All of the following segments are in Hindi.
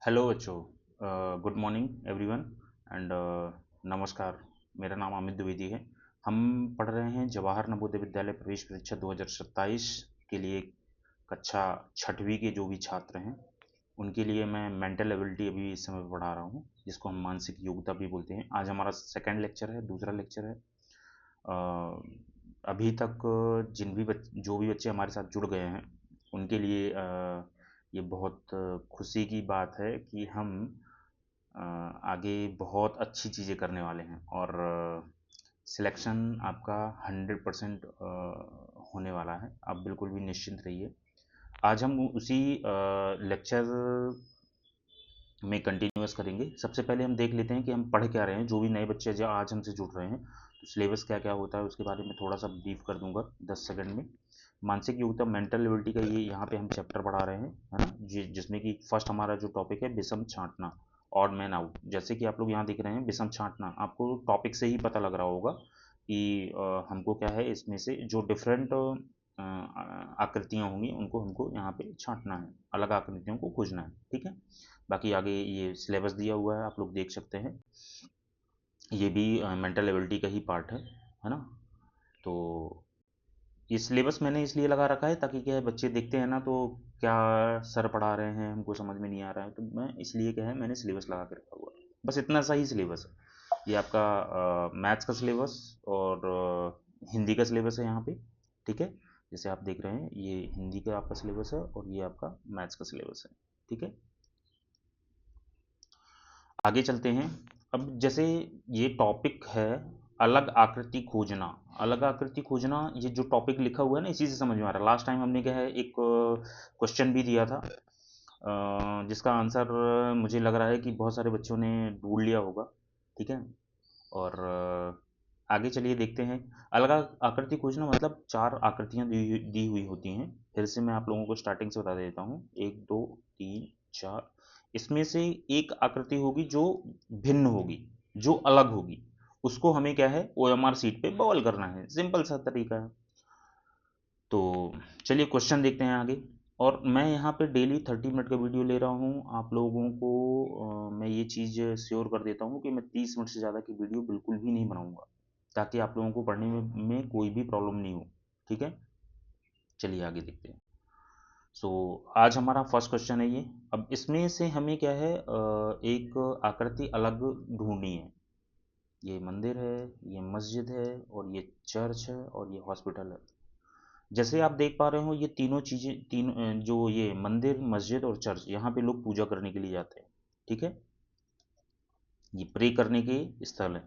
हेलो बच्चों। गुड मॉर्निंग एवरीवन एंड नमस्कार। मेरा नाम अमित द्विवेदी है। हम पढ़ रहे हैं जवाहर नवोदय विद्यालय प्रवेश परीक्षा 2027 के लिए कक्षा छठवीं के जो भी छात्र हैं उनके लिए मैं मेंटल एबिलिटी अभी इस समय पढ़ा रहा हूँ, जिसको हम मानसिक योग्यता भी बोलते हैं। आज हमारा सेकंड लेक्चर है, दूसरा लेक्चर है। अभी तक जो भी बच्चे हमारे साथ जुड़ गए हैं उनके लिए ये बहुत खुशी की बात है कि हम आगे बहुत अच्छी चीज़ें करने वाले हैं और सिलेक्शन आपका 100% होने वाला है। आप बिल्कुल भी निश्चिंत रहिए। आज हम उसी लेक्चर में कंटिन्यूअस करेंगे। सबसे पहले हम देख लेते हैं कि हम पढ़ क्या रहे हैं। जो भी नए बच्चे जो आज हमसे जुड़ रहे हैं तो सिलेबस क्या क्या होता है उसके बारे में थोड़ा सा ब्रीफ कर दूंगा 10 सेकंड में। मानसिक योग्यता मेंटल एबिलिटी का ये यहाँ पे हम चैप्टर पढ़ा रहे हैं, है ना, जिसमें कि फर्स्ट हमारा जो टॉपिक है विषम छांटना, ऑड मैन आउट। जैसे कि आप लोग यहाँ दिख रहे हैं विषम छांटना, आपको टॉपिक से ही पता लग रहा होगा कि हमको क्या है, इसमें से जो डिफरेंट आकृतियाँ होंगी उनको हमको यहाँ पे छांटना है, अलग आकृतियों को खोजना है। ठीक है, बाकी आगे ये सिलेबस दिया हुआ है, आप लोग देख सकते हैं। ये भी मेंटल एबिलिटी का ही पार्ट है ना। तो ये सिलेबस मैंने इसलिए लगा रखा है ताकि क्या है, बच्चे देखते हैं ना तो क्या सर पढ़ा रहे हैं हमको समझ में नहीं आ रहा है, तो मैं इसलिए क्या है मैंने सिलेबस लगा के रखा हुआ है। बस इतना सा ही सिलेबस है। ये आपका मैथ्स का सिलेबस और हिंदी का सिलेबस है यहाँ पे। ठीक है, जैसे आप देख रहे हैं ये हिंदी का आपका सिलेबस है और ये आपका मैथ्स का सिलेबस है। ठीक है, आगे चलते हैं। अब जैसे ये टॉपिक है अलग आकृति खोजना। अलग आकृति खोजना, ये जो टॉपिक लिखा हुआ है ना इसी से समझ में आ रहा है। लास्ट टाइम हमने क्या है एक क्वेश्चन भी दिया था, जिसका आंसर मुझे लग रहा है कि बहुत सारे बच्चों ने ढूंढ लिया होगा। ठीक है, और आगे चलिए देखते हैं। अलग आकृति खोजना मतलब चार आकृतियां दी हुई होती हैं। फिर से मैं आप लोगों को स्टार्टिंग से बता देता हूँ, एक दो तीन चार। इसमें से एक आकृति होगी जो भिन्न होगी, जो अलग होगी, उसको हमें क्या है OMR सीट पे बबल करना है। सिंपल सा तरीका है। तो चलिए क्वेश्चन देखते हैं आगे। और मैं यहाँ पे डेली 30 मिनट का वीडियो ले रहा हूँ आप लोगों को। मैं ये चीज़ श्योर कर देता हूँ कि मैं 30 मिनट से ज़्यादा की वीडियो बिल्कुल भी नहीं बनाऊँगा, ताकि आप लोगों को पढ़ने में कोई भी प्रॉब्लम नहीं हो। ठीक है, चलिए आगे देखते हैं। सो आज हमारा फर्स्ट क्वेश्चन है ये। अब इसमें से हमें क्या है, एक आकृति अलग ढूंढनी है। ये मंदिर है, ये मस्जिद है और ये चर्च है और ये हॉस्पिटल है। जैसे आप देख पा रहे हो ये तीनों चीज़ें, जो ये मंदिर मस्जिद और चर्च, यहाँ पे लोग पूजा करने के लिए जाते हैं। ठीक है, ये प्रे करने के स्थल है।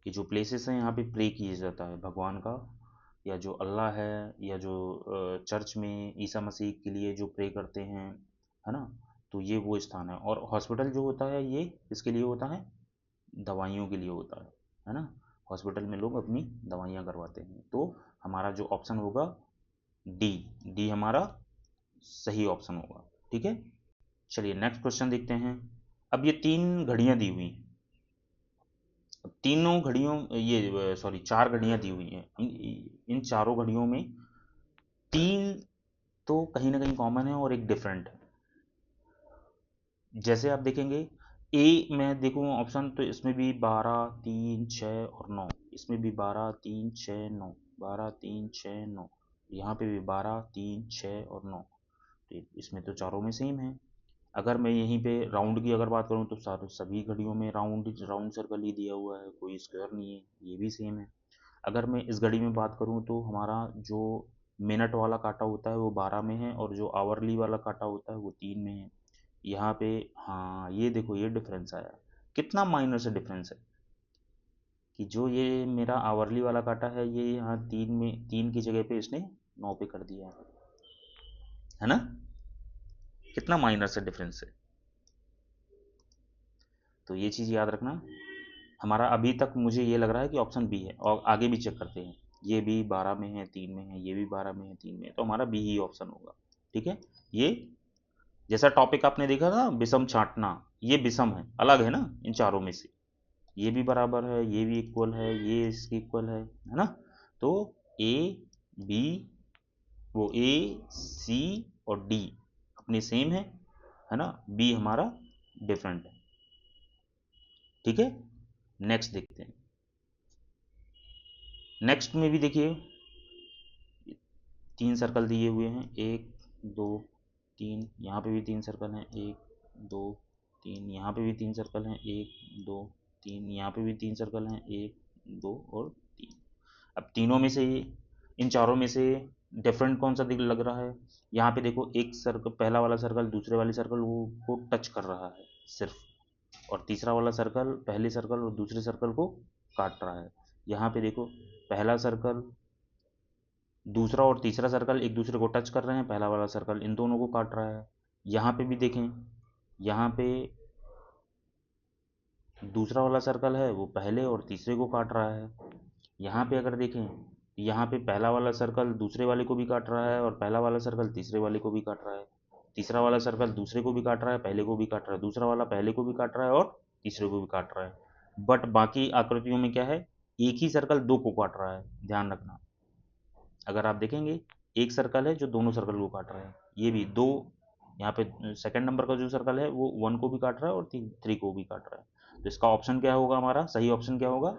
ये जो प्लेसेस हैं यहाँ पे प्रे किया जाता है भगवान का, या जो अल्लाह है, या जो चर्च में ईसा मसीह के लिए जो प्रे करते हैं, है ना। तो ये वो स्थान है। और हॉस्पिटल जो होता है ये किसके लिए होता है, दवाइयों के लिए होता है ना। हॉस्पिटल में लोग अपनी दवाइयाँ करवाते हैं। तो हमारा जो ऑप्शन होगा डी, डी हमारा सही ऑप्शन होगा। ठीक है, चलिए नेक्स्ट क्वेश्चन देखते हैं। अब ये तीन घड़ियां दी हुई, अब तीनों घड़ियों, ये सॉरी चार घड़ियां दी हुई हैं। इन चारों घड़ियों में तीन तो कहीं ना कहीं कॉमन है और एक डिफरेंट है। जैसे आप देखेंगे ए में देखूँ ऑप्शन, तो इसमें भी 12 3 6 और 9, इसमें भी 12 3 6 9, 12 3 6 9, यहाँ पे भी 12 3 6 और 9। तो इसमें तो चारों में सेम है। अगर मैं यहीं पे राउंड की अगर बात करूँ तो सारे सभी घड़ियों में राउंड राउंड सर्कल ही दिया हुआ है, कोई स्क्वायर नहीं है, ये भी सेम है। अगर मैं इस घड़ी में बात करूँ तो हमारा जो मिनट वाला कांटा होता है वो 12 में है और जो आवरली वाला कांटा होता है वो 3 में है। यहाँ पे हाँ ये देखो ये डिफरेंस आया। कितना माइनर से डिफरेंस है कि जो ये मेरा आवरली वाला कांटा है ये यहाँ 3 में, 3 की जगह पे इसने 9 पे कर दिया है ना। कितना माइनर से डिफरेंस है। तो ये चीज़ याद रखना। हमारा अभी तक मुझे ये लग रहा है कि ऑप्शन बी है, और आगे भी चेक करते हैं। ये भी 12 में है 3 में है, ये भी 12 में है 3 में है, तो हमारा बी ही ऑप्शन होगा। ठीक है, ये जैसा टॉपिक आपने देखा था विषम छांटना, ये विषम है, अलग है ना इन चारों में से। ये भी बराबर है, ये भी इक्वल है, ये इसके इक्वल है ना। तो ए बी, वो ए सी और डी अपने सेम है है ना, बी हमारा डिफरेंट है। ठीक है, नेक्स्ट देखते हैं। नेक्स्ट में भी देखिए 3 सर्कल दिए हुए हैं, 1 2 3, यहाँ पे भी 3 सर्कल हैं, 1 2 3, यहाँ पे भी 3 सर्कल हैं, 1 2 3, यहाँ पे भी 3 सर्कल हैं, 1 2 और 3। अब तीनों में से, इन चारों में से डिफरेंट कौन सा दिख लग रहा है? यहाँ पे देखो, एक सर्कल, पहला वाला सर्कल दूसरे वाले सर्कल को टच कर रहा है सिर्फ, और तीसरा वाला सर्कल पहले सर्कल और दूसरे सर्कल को काट रहा है। यहाँ पे देखो, पहला सर्कल, दूसरा और तीसरा सर्कल एक दूसरे को टच कर रहे हैं, पहला वाला सर्कल इन दोनों को काट रहा है। यहाँ पे भी देखें, यहाँ पे दूसरा वाला सर्कल है वो पहले और तीसरे को काट रहा है। यहाँ पे अगर देखें, यहाँ पे पहला वाला सर्कल दूसरे वाले को भी काट रहा है और पहला वाला सर्कल तीसरे वाले को भी काट रहा है। तीसरा वाला सर्कल दूसरे को भी काट रहा है, पहले को भी काट रहा है, दूसरा वाला पहले को भी काट रहा है और तीसरे को भी काट रहा है। बट बाकी आकृतियों में क्या है, एक ही सर्कल दो को काट रहा है, ध्यान रखना। अगर आप देखेंगे, एक सर्कल है जो दोनों सर्कल को काट रहा है, ये भी दो, यहाँ पे सेकंड नंबर का जो सर्कल है वो 1 को भी काट रहा है और 3 को भी काट रहा है। तो इसका ऑप्शन क्या होगा, हमारा सही ऑप्शन क्या होगा?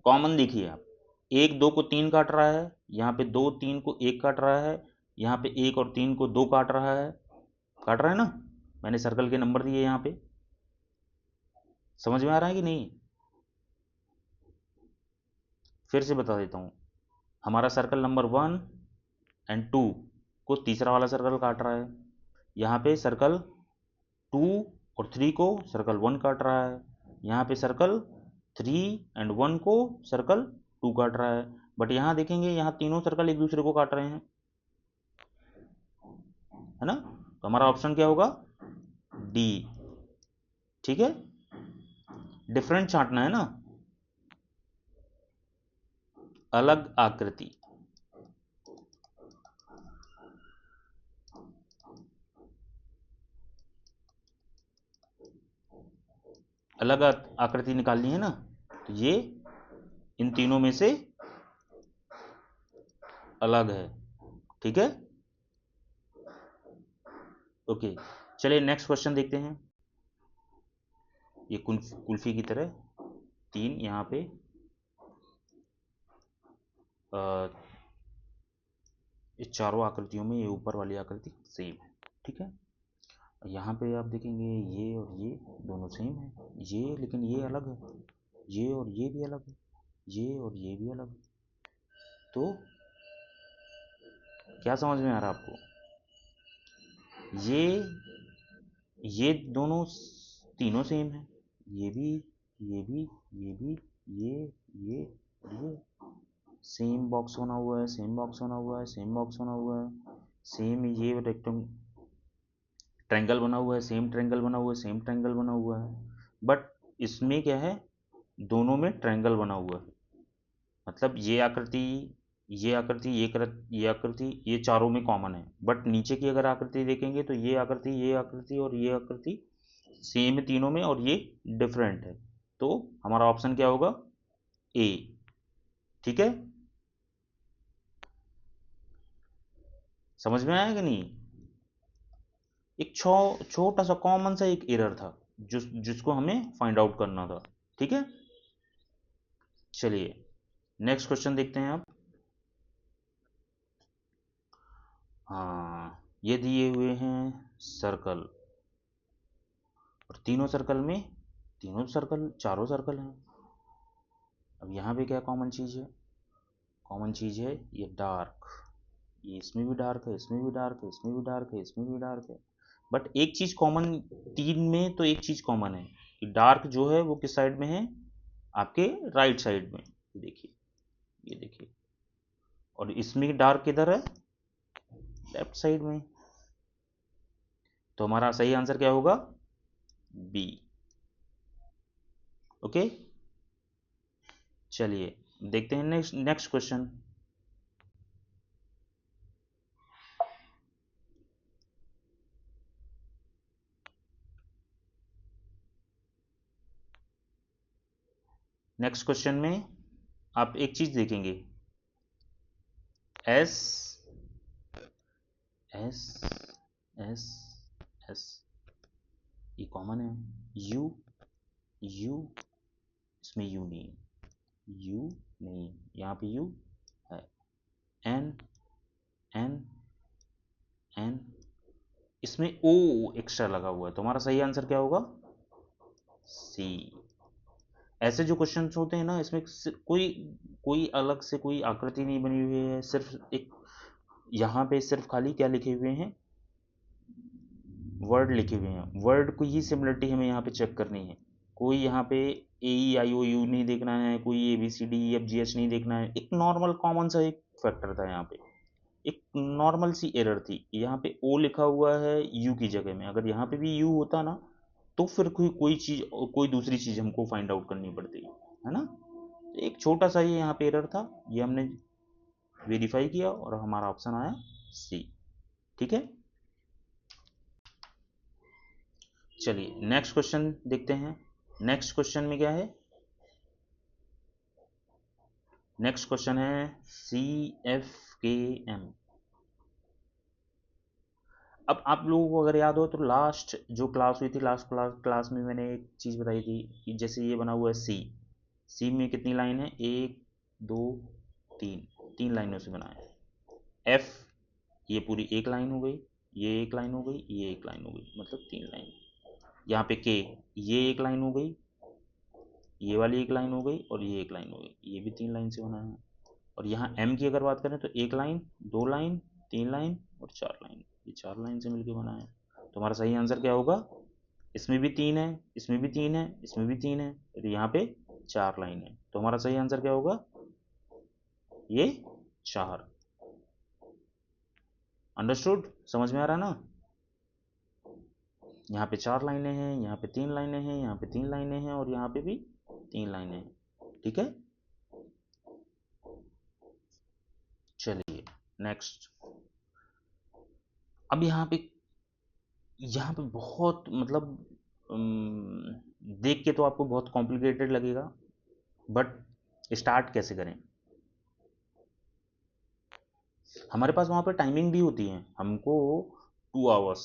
कॉमन देखिए आप, 1 2 को 3 काट रहा है, यहाँ पे 2 3 को 1 काट रहा है, यहाँ पे 1 और 3 को 2 काट रहा है, काट रहा है ना। मैंने सर्कल के नंबर दिए यहाँ पे, समझ में आ रहा है कि नहीं? फिर से बता देता हूँ, हमारा सर्कल नंबर 1 एंड 2 को तीसरा वाला सर्कल काट रहा है, यहाँ पे सर्कल 2 और 3 को सर्कल 1 काट रहा है, यहाँ पे सर्कल 3 एंड 1 को सर्कल 2 काट रहा है। बट यहाँ देखेंगे, यहाँ तीनों सर्कल एक दूसरे को काट रहे हैं, है ना। तो हमारा ऑप्शन क्या होगा? डी। ठीक है, डिफरेंट छांटना है ना, अलग आकृति। अलग आकृति निकालनी है ना, तो ये इन तीनों में से अलग है। ठीक है, ओके, चलिए नेक्स्ट क्वेश्चन देखते हैं। ये कुल्फी की तरह 3 यहाँ पे इस चारों आकृतियों में ये ऊपर वाली आकृति सेम है। ठीक है, यहाँ पे आप देखेंगे ये और ये दोनों सेम है, ये लेकिन ये अलग है, ये और ये भी अलग है, ये और ये भी अलग है। तो क्या समझ में आ रहा है आपको? ये दोनों तीनों सेम है, ये भी, ये भी, ये भी, ये और ये सेम बॉक्स बना हुआ है, सेम बॉक्स बना हुआ है, सेम बॉक्स बना हुआ है, सेम ये ट्रायंगल बना हुआ है, सेम ट्रायंगल बना हुआ है, सेम ट्रायंगल बना हुआ है। बट इसमें क्या है, दोनों में ट्रायंगल बना हुआ है, मतलब ये आकृति, ये आकृति, ये आकृति, ये चारों में कॉमन है। बट नीचे की अगर आकृति देखेंगे तो ये आकृति, ये आकृति और ये आकृति सेम है तीनों में, और ये डिफरेंट है। तो हमारा ऑप्शन क्या होगा? ए। ठीक है, समझ में आया कि नहीं? एक छोटा सा कॉमन सा एक एरर था जिसको हमें फाइंड आउट करना था। ठीक है, चलिए नेक्स्ट क्वेश्चन देखते हैं आप। हाँ, ये दिए हुए हैं सर्कल, और तीनों सर्कल, चारों सर्कल हैं। अब यहाँ पे क्या कॉमन चीज़ है? कॉमन चीज़ है ये डार्क, ये इसमें भी डार्क है, इसमें भी डार्क है, इसमें भी डार्क है, इसमें भी डार्क है। बट एक चीज़ कॉमन, 3 में तो एक चीज़ कॉमन है कि डार्क जो है वो किस साइड में है? आपके राइट साइड में, देखिए, ये देखिए। और इसमें डार्क किधर है? लेफ्ट साइड में। तो हमारा सही आंसर क्या होगा? बी। ओके, चलिए देखते हैं नेक्स्ट क्वेश्चन। नेक्स्ट क्वेश्चन में आप एक चीज देखेंगे, एस एस एस एस, ये कॉमन है। यू, यू, इसमें यू नहीं है, यू नहीं है, यहाँ पे यू है। एन, एन, एन, इसमें ओ एक्स्ट्रा लगा हुआ है, तो हमारा सही आंसर क्या होगा? सी। ऐसे जो क्वेश्चंस होते हैं ना, इसमें कोई कोई अलग से कोई आकृति नहीं बनी हुई है, सिर्फ एक यहाँ पे सिर्फ खाली क्या लिखे हुए हैं? वर्ड लिखे हुए हैं। वर्ड को ही सिमिलरिटी हमें यहाँ पे चेक करनी है। कोई यहाँ पे ए ई आई ओ यू नहीं देखना है, कोई A B C D E F G H नहीं देखना है। एक नॉर्मल कॉमन सा एक फैक्टर था यहाँ पे, एक नॉर्मल सी एरर थी। यहाँ पे ओ लिखा हुआ है यू की जगह में, अगर यहाँ पे भी यू होता ना तो फिर कोई चीज़, कोई दूसरी चीज़ हमको फाइंड आउट करनी पड़ती है ना। एक छोटा सा ये यहाँ पे एरर था, ये हमने वेरीफाई किया और हमारा ऑप्शन आया सी। ठीक है, चलिए नेक्स्ट क्वेश्चन देखते हैं। नेक्स्ट क्वेश्चन में क्या है? नेक्स्ट क्वेश्चन है सी एफ के एम। अब आप लोगों को अगर याद हो तो लास्ट जो क्लास हुई थी, लास्ट क्लास में मैंने एक चीज़ बताई थी कि जैसे ये बना हुआ है सी, सी में कितनी लाइन है? एक, दो, तीन, तीन लाइनों से बना है। एफ, ये पूरी एक लाइन हो गई, ये एक लाइन हो गई, ये एक लाइन हो गई, मतलब तीन लाइन। यहाँ पे के, ये एक लाइन हो गई, ये वाली एक लाइन हो गई और ये एक लाइन हो गई, ये भी तीन लाइन से बना है। और यहाँ एम की अगर बात करें तो एक लाइन, दो लाइन, तीन लाइन और चार लाइन, ये चार लाइन से मिलकर बना है। तो हमारा सही आंसर क्या होगा? इसमें भी तीन है, इसमें भी तीन है, इसमें भी तीन है, तो यहाँ पे चार लाइन है। तो हमारा सही आंसर क्या होगा? ये चार। अंडरस्टूड? समझ में आ रहा है ना? यहाँ पे चार लाइनें हैं, यहाँ पे तीन लाइनें हैं, यहाँ पे तीन लाइनें हैं और यहाँ पे भी तीन लाइनें हैं। ठीक है, चलिए नेक्स्ट। अब यहाँ पे बहुत मतलब देख के तो आपको बहुत कॉम्प्लिकेटेड लगेगा, बट स्टार्ट कैसे करें? हमारे पास वहाँ पे टाइमिंग भी होती है, हमको 2 आवर्स,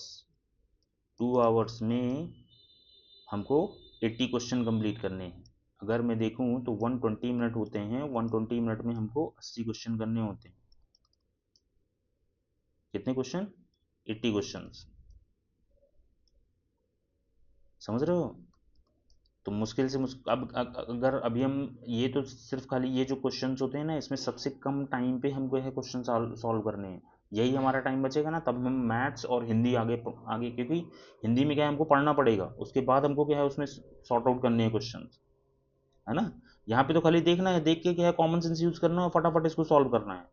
2 आवर्स में हमको 80 क्वेश्चन कंप्लीट करने हैं। अगर मैं देखूँ तो 120 मिनट होते हैं, 120 मिनट में हमको 80 क्वेश्चन करने होते हैं। कितने क्वेश्चन? 80 क्वेश्चन। समझ रहे हो? तो मुश्किल से अब अगर अभी हम ये तो सिर्फ खाली ये जो क्वेश्चंस होते हैं ना, इसमें सबसे कम टाइम पे हमको यह क्वेश्चन सॉल्व करने हैं, यही हमारा टाइम बचेगा ना, तब हम मैथ्स और हिंदी आगे आगे, क्योंकि हिंदी में क्या है हमको पढ़ना पड़ेगा, उसके बाद हमको क्या है उसमें सॉर्ट आउट करने हैं क्वेश्चन, है ना। यहाँ पे तो खाली देखना है, देख के क्या है कॉमन सेंस यूज करना है और फटाफट इसको सॉल्व करना है।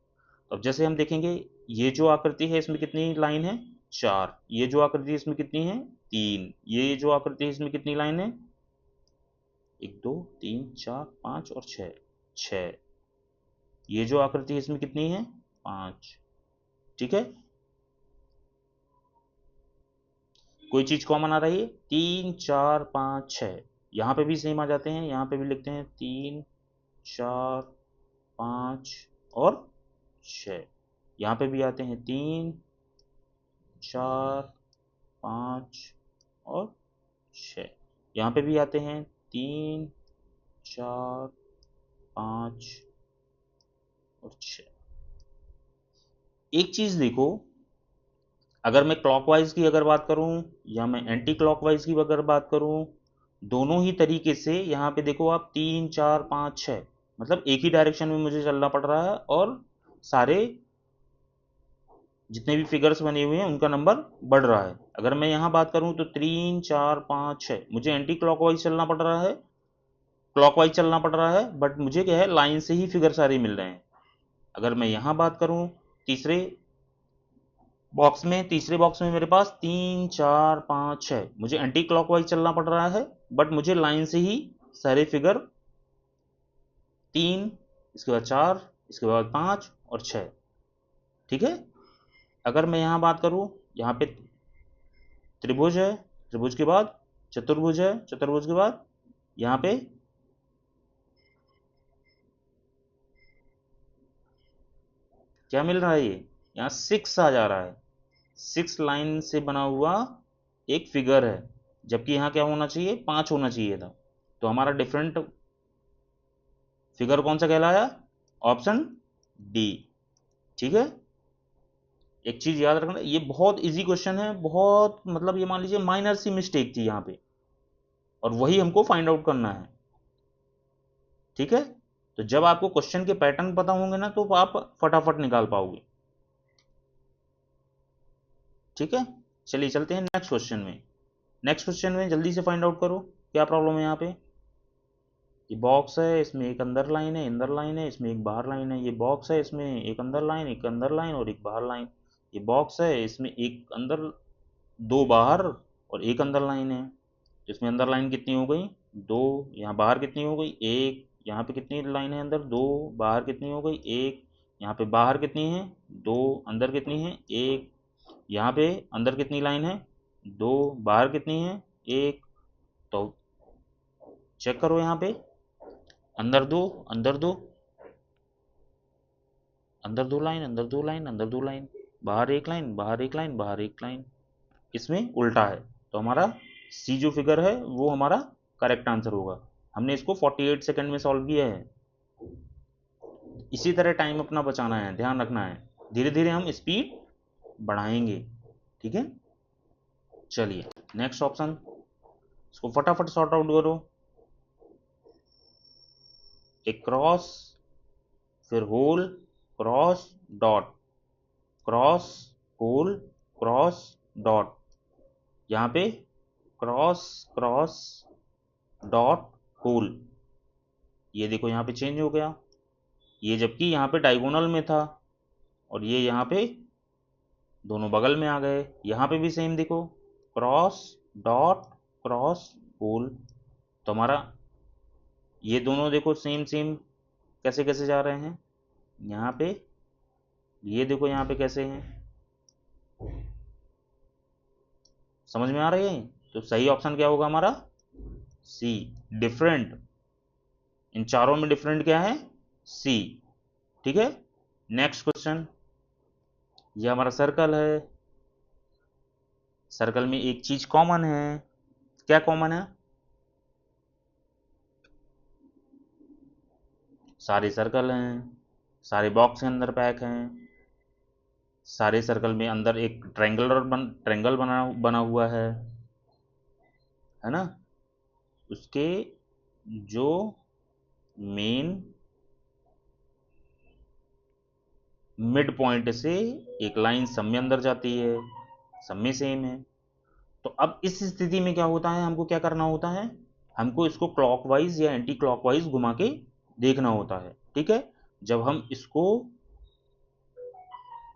अब जैसे हम देखेंगे, ये जो आकृति है इसमें कितनी लाइन है? चार। ये जो आकृति है इसमें कितनी है? तीन। ये जो आकृति है इसमें कितनी लाइन है? एक, दो, तीन, चार, पाँच और छः, छः। ये जो आकृति है इसमें कितनी है? पाँच। ठीक है, कोई चीज कॉमन आ रही है? तीन, चार, पाँच, छः। यहाँ पे भी सेम आ जाते हैं, यहाँ पे भी लिखते हैं तीन, चार, पाँच और छः। यहाँ पे भी आते हैं तीन, चार, पाँच और छः। यहाँ पे भी आते हैं तीन, चार, पाँच और छः। एक चीज देखो, अगर मैं क्लॉकवाइज की अगर बात करूं या मैं एंटी क्लॉकवाइज की अगर बात करूं, दोनों ही तरीके से यहाँ पे देखो आप, तीन, चार, पाँच, छः, मतलब एक ही डायरेक्शन में मुझे चलना पड़ रहा है और सारे जितने भी फिगर्स बने हुए हैं उनका नंबर बढ़ रहा है। अगर मैं यहाँ बात करूँ तो तीन, चार, पाँच, छः, मुझे एंटी क्लॉकवाइज चलना पड़ रहा है, क्लॉकवाइज चलना पड़ रहा है, बट मुझे क्या है लाइन से ही फिगर सारे मिल रहे हैं। अगर मैं यहाँ बात करूँ तीसरे तीसरे बॉक्स में मेरे पास तीन, चार, पाँच, छः, मुझे एंटी क्लॉकवाइज चलना पड़ रहा है, बट मुझे लाइन से ही सारे फिगर, तीन, इसके बाद चार, इसके बाद पाँच और छः। ठीक है, अगर मैं यहाँ बात करूँ, यहाँ पे त्रिभुज है, त्रिभुज के बाद चतुर्भुज है, चतुर्भुज के बाद यहाँ पे क्या मिल रहा है? ये यहाँ सिक्स आ जा रहा है, सिक्स लाइन से बना हुआ एक फिगर है, जबकि यहाँ क्या होना चाहिए, 5 होना चाहिए था। तो हमारा डिफरेंट फिगर कौन सा कहलाया, ऑप्शन डी। ठीक है, एक चीज याद रखना, ये बहुत इजी क्वेश्चन है, बहुत मतलब ये मान लीजिए माइनर सी मिस्टेक थी यहाँ पे, और वही हमको फाइंड आउट करना है। ठीक है, तो जब आपको क्वेश्चन के पैटर्न पता होंगे ना, तो आप फटाफट निकाल पाओगे। ठीक है, चलिए चलते हैं नेक्स्ट क्वेश्चन में। नेक्स्ट क्वेश्चन में जल्दी से फाइंड आउट करो क्या प्रॉब्लम है यहाँ पे। ये बॉक्स है, इसमें एक अंदर लाइन है, अंदर लाइन है, इसमें एक बाहर लाइन है। ये बॉक्स है, इसमें एक अंदर लाइन, एक अंदर लाइन और एक बाहर लाइन। ये बॉक्स है, इसमें एक अंदर, दो बाहर और एक अंदर लाइन है। तो इसमें अंदर लाइन कितनी हो गई, दो। यहाँ बाहर कितनी हो गई, एक। यहाँ पे कितनी लाइन है अंदर, दो। बाहर कितनी हो गई, एक। यहाँ पे बाहर कितनी है, दो। अंदर कितनी है, एक। यहाँ पे अंदर कितनी लाइन है, दो। बाहर कितनी है, एक। तो चेक करो यहाँ पे, अंदर दो, अंदर दो, अंदर दो लाइन, अंदर दो लाइन, अंदर दो लाइन, बाहर एक लाइन, बाहर एक लाइन, बाहर एक लाइन। इसमें उल्टा है, तो हमारा सी जो फिगर है वो हमारा करेक्ट आंसर होगा। हमने इसको 48 सेकंड में सॉल्व किया है। इसी तरह टाइम अपना बचाना है, ध्यान रखना है, धीरे धीरे हम स्पीड बढ़ाएंगे। ठीक है, चलिए नेक्स्ट ऑप्शन, इसको फटाफट सॉर्ट आउट करो। एक क्रॉस, फिर hole, cross, dot, cross, hole, cross, dot. यहाँ पे क्रॉस, क्रॉस, डॉट, होल। ये देखो यहाँ पे चेंज हो गया, ये जबकि यहाँ पे डायगोनल में था, और ये यहाँ पे दोनों बगल में आ गए। यहाँ पे भी सेम देखो, क्रॉस, डॉट, क्रॉस, होल। तो हमारा ये दोनों देखो सेम सेम कैसे कैसे जा रहे हैं। यहाँ पे ये देखो यहाँ पे कैसे हैं, समझ में आ रही है। तो सही ऑप्शन क्या होगा हमारा, सी, डिफरेंट। इन चारों में डिफरेंट क्या है, सी। ठीक है, नेक्स्ट क्वेश्चन, ये हमारा सर्कल है। सर्कल में एक चीज कॉमन है, क्या कॉमन है, सारे सर्कल हैं, सारे बॉक्स के अंदर पैक हैं, सारे सर्कल में अंदर एक ट्रेंगल बना हुआ है ना। उसके जो मेन मिड पॉइंट से एक लाइन सब में अंदर जाती है, सब में सेम है। तो अब इस स्थिति में क्या होता है, हमको क्या करना होता है, हमको इसको क्लॉकवाइज या एंटी क्लॉकवाइज घुमा के देखना होता है। ठीक है, जब हम इसको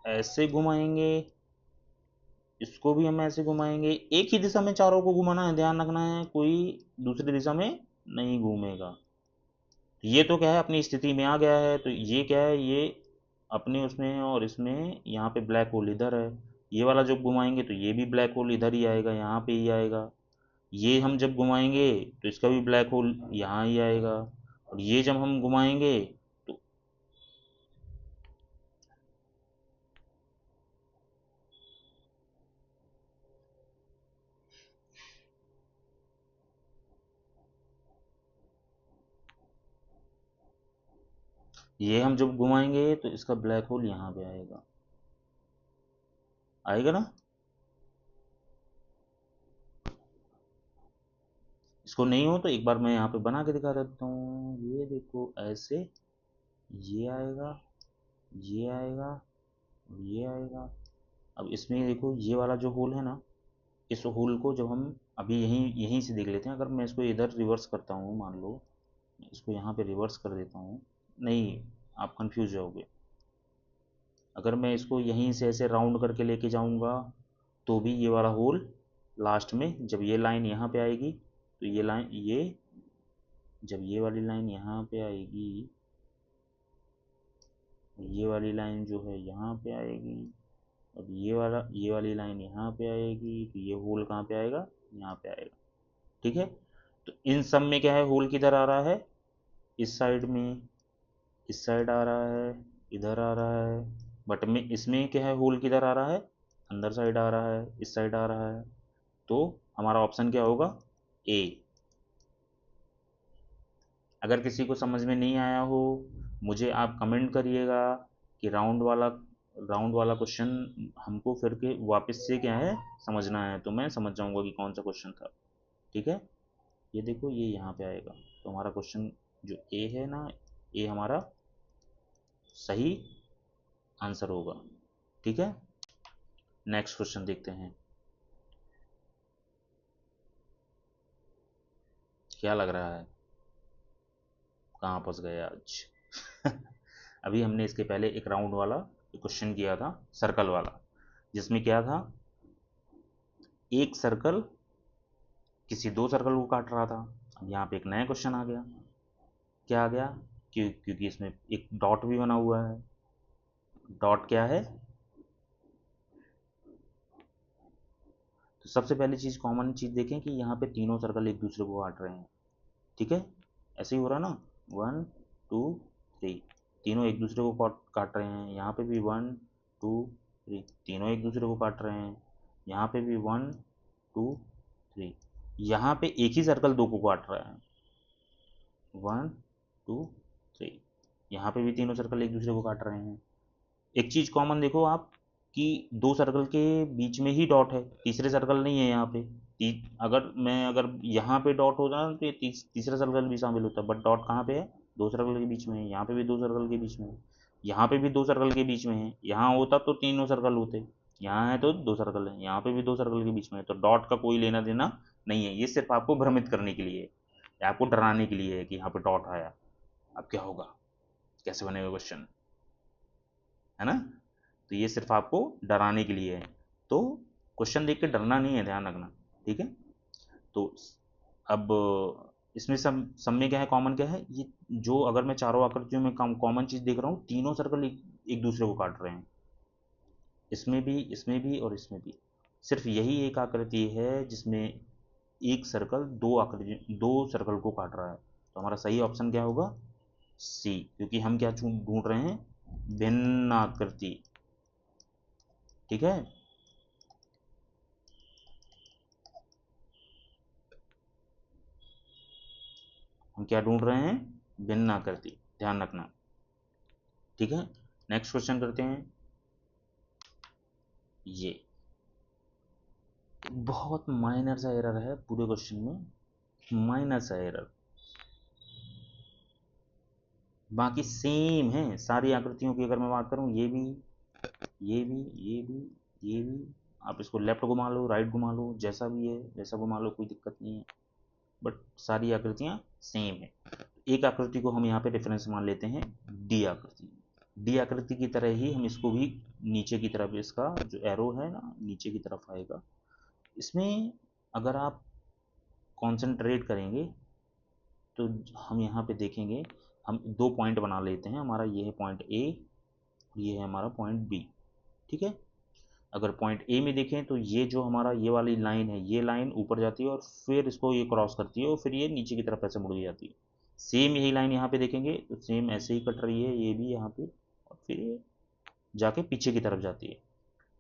ऐसे घुमाएंगे, इसको भी हम ऐसे घुमाएंगे, एक ही दिशा में चारों को घुमाना है, ध्यान रखना है, कोई दूसरी दिशा में नहीं घूमेगा। ये तो क्या है, अपनी स्थिति में आ गया है। तो ये क्या है, ये अपने उसमें और इसमें, यहाँ पे ब्लैक होल इधर है। ये वाला जब घुमाएंगे तो ये भी ब्लैक होल इधर ही आएगा, यहाँ पे ही आएगा। ये हम जब घुमाएंगे तो इसका भी ब्लैक होल यहाँ ही आएगा। और ये जब हम घुमाएंगे तो ये हम जब घुमाएंगे तो इसका ब्लैक होल यहाँ पे आएगा, आएगा ना। इसको नहीं हो तो एक बार मैं यहाँ पे बना के दिखा देता हूँ, ये देखो ऐसे, ये आएगा, ये आएगा, ये आएगा। अब इसमें देखो ये वाला जो होल है ना, इस होल को जब हम अभी यहीं यहीं से देख लेते हैं। अगर मैं इसको इधर रिवर्स करता हूँ, मान लो इसको यहाँ पे रिवर्स कर देता हूँ, नहीं, आप कंफ्यूज जाओगे। अगर मैं इसको यहीं से ऐसे राउंड करके लेके जाऊँगा, तो भी ये वाला होल लास्ट में जब ये लाइन यहाँ पे आएगी, तो ये लाइन, ये जब ये वाली लाइन यहाँ पे आएगी, ये वाली लाइन जो है यहाँ पे आएगी, और ये वाली लाइन यहाँ पे आएगी, तो ये होल कहाँ पे आएगा, यहाँ पे आएगा। ठीक है, तो इन सब में क्या है, होल किधर आ रहा है, इस साइड में, इस साइड आ रहा है, इधर आ रहा है। बट में इसमें क्या है, होल किधर आ रहा है, अंदर साइड आ रहा है, इस साइड आ रहा है। तो हमारा ऑप्शन क्या होगा, ए। अगर किसी को समझ में नहीं आया हो, मुझे आप कमेंट करिएगा कि राउंड वाला क्वेश्चन हमको फिर के वापस से क्या है समझना है, तो मैं समझ जाऊंगा कि कौन सा क्वेश्चन था। ठीक है, ये देखो ये यहाँ पे आएगा, तो हमारा क्वेश्चन जो ए है ना, ए हमारा सही आंसर होगा। ठीक है, नेक्स्ट क्वेश्चन देखते हैं, क्या लग रहा है कहाँ फंस गए आज। अभी हमने इसके पहले एक राउंड वाला क्वेश्चन किया था, सर्कल वाला, जिसमें क्या था, एक सर्कल किसी दो सर्कल को काट रहा था। अब यहाँ पे एक नया क्वेश्चन आ गया, क्या आ गया, क्योंकि इसमें एक डॉट भी बना हुआ है। डॉट क्या है, तो सबसे पहली चीज़, कॉमन चीज़ देखें कि यहाँ पे तीनों सर्कल एक दूसरे को काट रहे हैं। ठीक है, ऐसे ही हो रहा ना, 1 2 3, तीनों एक दूसरे को काट रहे हैं। यहाँ पे भी 1 2 3, तीनों एक दूसरे को काट रहे हैं। यहाँ पे भी 1 2 3, यहाँ पे एक ही सर्कल दो को काट रहा है, 1 2 3, यहाँ पे भी तीनों सर्कल एक दूसरे को काट रहे हैं। एक चीज़ कॉमन देखो आप, कि दो सर्कल के बीच में ही डॉट है, तीसरे सर्कल नहीं है यहाँ पे। अगर यहाँ पे डॉट होता ना, तो ये तीसरा सर्कल भी शामिल होता, बट डॉट कहाँ पे है, दो सर्कल के बीच में है। यहाँ पे भी दो सर्कल के बीच में है, यहाँ पे भी दो सर्कल के बीच में है। यहाँ होता तो तीनों सर्कल होते, यहाँ है तो दो सर्कल है, यहाँ पे भी दो सर्कल के बीच में है, तो डॉट का कोई लेना देना नहीं है। ये सिर्फ आपको भ्रमित करने के लिए है, या आपको डराने के लिए है कि यहाँ पे डॉट आया, अब क्या होगा, कैसे बनेगा क्वेश्चन, है ना। तो ये सिर्फ आपको डराने के लिए है, तो क्वेश्चन देख के डरना नहीं है, ध्यान रखना। ठीक है, तो अब इसमें सब में क्या है, कॉमन क्या है, ये जो अगर मैं चारों आकृतियों में कॉमन चीज़ देख रहा हूँ, तीनों सर्कल एक दूसरे को काट रहे हैं, इसमें भी और इसमें भी। सिर्फ यही एक आकृति है जिसमें एक सर्कल दो सर्कल को काट रहा है, तो हमारा सही ऑप्शन क्या होगा, सी, क्योंकि हम क्या ढूंढ रहे हैं, भिन्न आकृति। ठीक है, हम क्या ढूंढ रहे हैं, भिन्न आकृति, ध्यान रखना। ठीक है, नेक्स्ट क्वेश्चन करते हैं। ये बहुत माइनर सा एरर है पूरे क्वेश्चन में, माइनर सा एरर, बाकी सेम है सारी आकृतियों की। अगर मैं बात करूं, ये भी ये भी ये भी ये भी, आप इसको लेफ्ट घुमा लो राइट घुमा लो, जैसा भी है वैसा घुमा लो, कोई दिक्कत नहीं है, बट सारी आकृतियां सेम है। एक आकृति को हम यहाँ पे रेफरेंस मान लेते हैं, डी आकृति। डी आकृति की तरह ही हम इसको भी नीचे की तरफ, इसका जो एरो है ना नीचे की तरफ आएगा। इसमें अगर आप कंसंट्रेट करेंगे तो हम यहाँ पे देखेंगे, हम दो पॉइंट बना लेते हैं, हमारा ये है पॉइंट ए, ये है हमारा पॉइंट बी। ठीक है, अगर पॉइंट ए में देखें तो ये जो हमारा ये वाली लाइन है, ये लाइन ऊपर जाती है और फिर इसको ये क्रॉस करती है और फिर ये नीचे की तरफ ऐसे मुड़ जाती है। सेम यही लाइन यहाँ पे देखेंगे तो सेम ऐसे ही कट रही है, ये भी यहाँ पे, और फिर ये जाके पीछे की तरफ जाती है।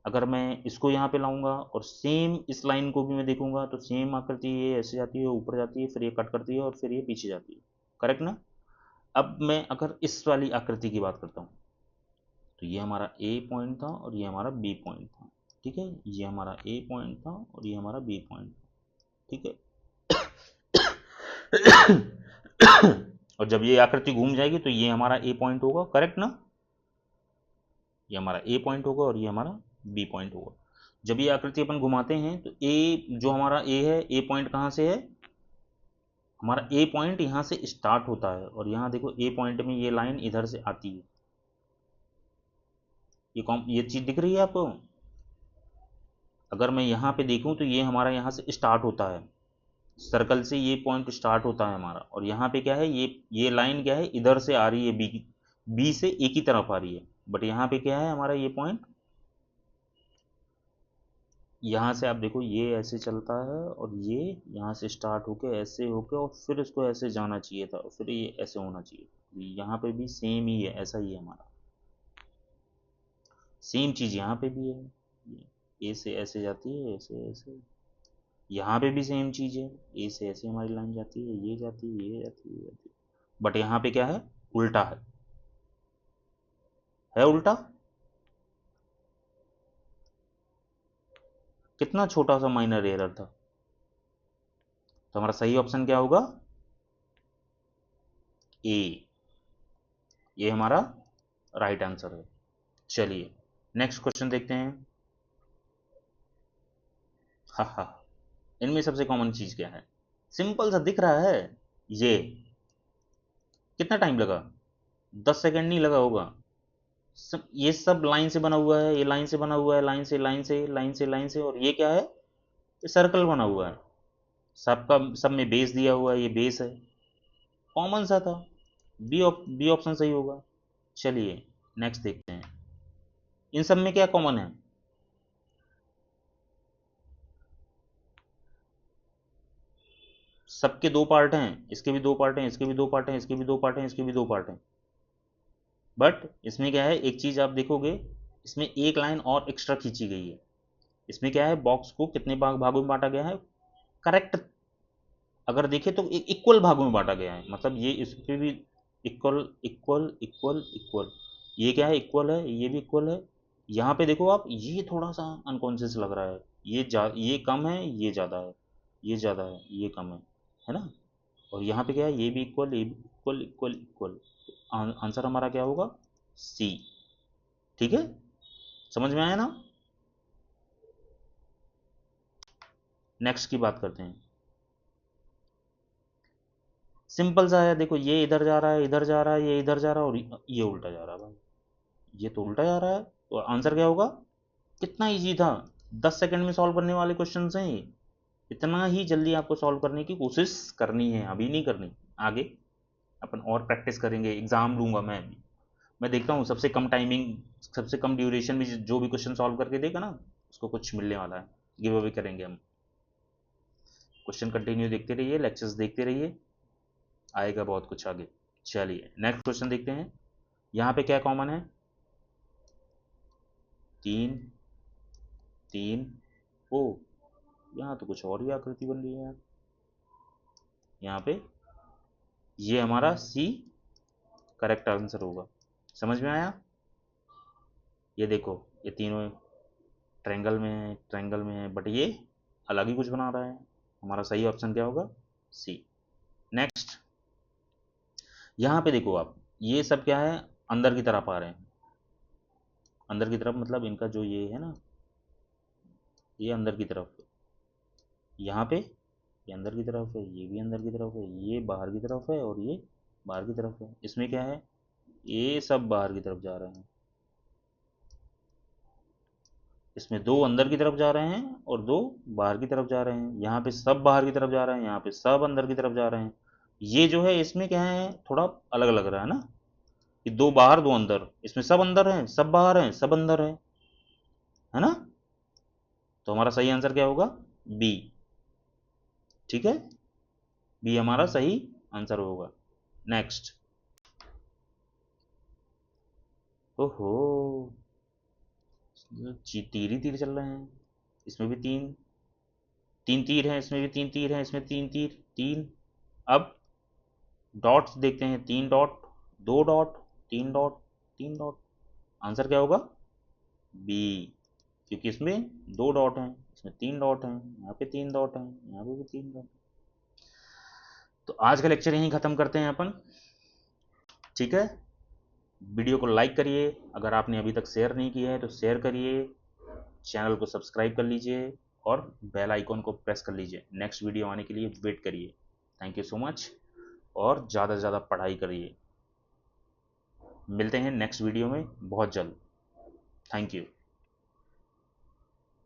अगर मैं इसको यहाँ पे लाऊंगा और सेम इस लाइन को भी मैं देखूंगा, तो सेम आकृति ये ऐसे जाती है, ऊपर जाती है, फिर ये कट करती है और फिर ये पीछे जाती है। करेक्ट ना। अब मैं अगर इस वाली आकृति की बात करता हूँ, तो ये हमारा ए पॉइंट था और ये हमारा बी पॉइंट था। ठीक है, ये हमारा ए पॉइंट था और ये हमारा बी पॉइंट था। ठीक है, और जब ये आकृति घूम जाएगी तो ये हमारा ए पॉइंट होगा, करेक्ट ना। ये हमारा ए पॉइंट होगा और ये हमारा बी पॉइंट होगा। जब ये आकृति अपन घुमाते हैं तो ए, जो हमारा ए है, ए पॉइंट कहाँ से है, हमारा ए पॉइंट यहाँ से स्टार्ट होता है, और यहाँ देखो ए पॉइंट में ये लाइन इधर से आती है। ये चीज़ दिख रही है आपको। अगर मैं यहाँ पे देखूँ तो ये हमारा यहाँ से स्टार्ट होता है, सर्कल से ये पॉइंट स्टार्ट होता है हमारा, और यहाँ पे क्या है, ये लाइन क्या है, इधर से आ रही है, बी से एक ही तरफ आ रही है, बट यहाँ पे क्या है हमारा ये पॉइंट, यहाँ से आप देखो ये ऐसे चलता है और ये यहाँ से स्टार्ट होके ऐसे होके और फिर इसको ऐसे जाना चाहिए था और फिर ये ऐसे होना चाहिए। यहाँ पे भी सेम ही है, ऐसा ही है हमारा, सेम चीज़ यहाँ पे भी है, ए से ऐसे जाती है, ऐसे ऐसे, यहाँ पे भी सेम चीज़ है, ए से ऐसे हमारी लाइन जाती है, ये जाती है, ये जाती है, ये जाती है, बट यहाँ पे क्या है, उल्टा है उल्टा। कितना छोटा सा माइनर एरर था। तो हमारा सही ऑप्शन क्या होगा, ए, ये हमारा राइट आंसर है। चलिए नेक्स्ट क्वेश्चन देखते हैं। हाँ हाँ, इनमें सबसे कॉमन चीज क्या है, सिंपल सा दिख रहा है ये। कितना टाइम लगा, 10 सेकंड नहीं लगा होगा। ये सब लाइन से बना हुआ है, ये लाइन से बना हुआ है, लाइन से लाइन से लाइन से लाइन से, और ये क्या है, ये सर्कल बना हुआ है। सबका सब में बेस दिया हुआ है, ये बेस है, कॉमन सा था। बी ऑप्शन सही होगा। चलिए नेक्स्ट देखते हैं, इन सब में क्या कॉमन है, सबके दो पार्ट हैं, इसके भी दो पार्ट हैं, इसके भी दो पार्ट हैं, इसके भी दो पार्ट हैं, इसके भी दो पार्ट हैं। बट इसमें क्या है, एक चीज आप देखोगे, इसमें एक लाइन और एक्स्ट्रा खींची गई है। इसमें क्या है, बॉक्स को कितने भागों में बांटा गया है, करेक्ट अगर देखें तो इक्वल भागों में बांटा गया है, मतलब ये इस पे भी इक्वल इक्वल इक्वल इक्वल, ये क्या है, इक्वल है, ये भी इक्वल है। यहाँ पे देखो आप, ये थोड़ा सा अनकॉन्शियस लग रहा है, ये कम है, ये ज़्यादा है, ये ज़्यादा है, ये कम है ना। और यहाँ पे क्या है, ये भी इक्वल, ये भी इक्वल इक्वल इक्वल। आंसर हमारा क्या होगा, सी। ठीक है, समझ में आया ना। नेक्स्ट की बात करते हैं। सिंपल सा है, देखो ये इधर जा रहा है, इधर जा रहा है, ये इधर जा रहा है, और ये उल्टा जा रहा है भाई, ये तो उल्टा जा रहा है। तो आंसर क्या होगा, कितना इजी था, 10 सेकंड में सॉल्व करने वाले क्वेश्चन हैं ये। इतना ही जल्दी आपको सॉल्व करने की कोशिश करनी है, अभी नहीं करनी, आगे अपन और प्रैक्टिस करेंगे, एग्जाम लूंगा मैं देखता हूँ सबसे कम टाइमिंग, सबसे कम ड्यूरेशन में जो भी क्वेश्चन सॉल्व करके देगा ना, उसको कुछ मिलने वाला है, गिव अवे करेंगे हम। क्वेश्चन कंटिन्यू देखते रहिए, लेक्चर्स देखते रहिए, आएगा बहुत कुछ आगे। चलिए नेक्स्ट क्वेश्चन देखते हैं। यहाँ पे क्या कॉमन है, 3 3, ओ यहाँ तो कुछ और ही आकृति बन रही है यार। यहाँ पे ये हमारा सी करेक्ट आंसर होगा। समझ में आया, ये देखो, ये तीनों ट्रायंगल में है, ट्रायंगल में है, बट ये अलग ही कुछ बना रहा है। हमारा सही ऑप्शन क्या होगा, सी। नेक्स्ट, यहाँ पे देखो आप, ये सब क्या है, अंदर की तरफ आ रहे हैं, अंदर की तरफ मतलब इनका जो ये है ना, ये अंदर की तरफ, यहाँ पे ये अंदर की तरफ है, ये भी अंदर की तरफ है, ये बाहर की तरफ है, और ये बाहर की तरफ है। इसमें क्या है, ये सब बाहर की तरफ जा रहे हैं, इसमें दो अंदर की तरफ जा रहे हैं और दो बाहर की तरफ जा रहे हैं। यहाँ पे सब बाहर की तरफ जा रहे हैं, यहाँ पे सब अंदर की तरफ जा रहे हैं। ये जो है इसमें क्या है, थोड़ा अलग लग रहा है ना, कि दो बाहर दो अंदर, इसमें सब अंदर है, सब बाहर है, सब अंदर है ना। तो हमारा सही आंसर क्या होगा, बी। ठीक है, बी हमारा सही आंसर होगा। नेक्स्ट, ओहो, तीर ही तीर चल रहे हैं, इसमें भी तीन, तीन तीर हैं, इसमें भी तीन तीर हैं, इसमें तीन तीर, तीन। अब डॉट्स देखते हैं, तीन डॉट, दो डॉट, तीन डॉट, तीन डॉट। आंसर क्या होगा, बी, क्योंकि इसमें दो डॉट हैं, इसमें तीन डॉट हैं, यहाँ पे तीन डॉट हैं, यहाँ पे भी तीन डॉट। तो आज का लेक्चर यहीं ख़त्म करते हैं अपन। ठीक है, वीडियो को लाइक करिए, अगर आपने अभी तक शेयर नहीं किया है तो शेयर करिए, चैनल को सब्सक्राइब कर लीजिए, और बेल आइकॉन को प्रेस कर लीजिए। नेक्स्ट वीडियो आने के लिए वेट करिए। थैंक यू सो मच, और ज़्यादा से ज़्यादा पढ़ाई करिए। मिलते हैं नेक्स्ट वीडियो में बहुत जल्द। Thank you.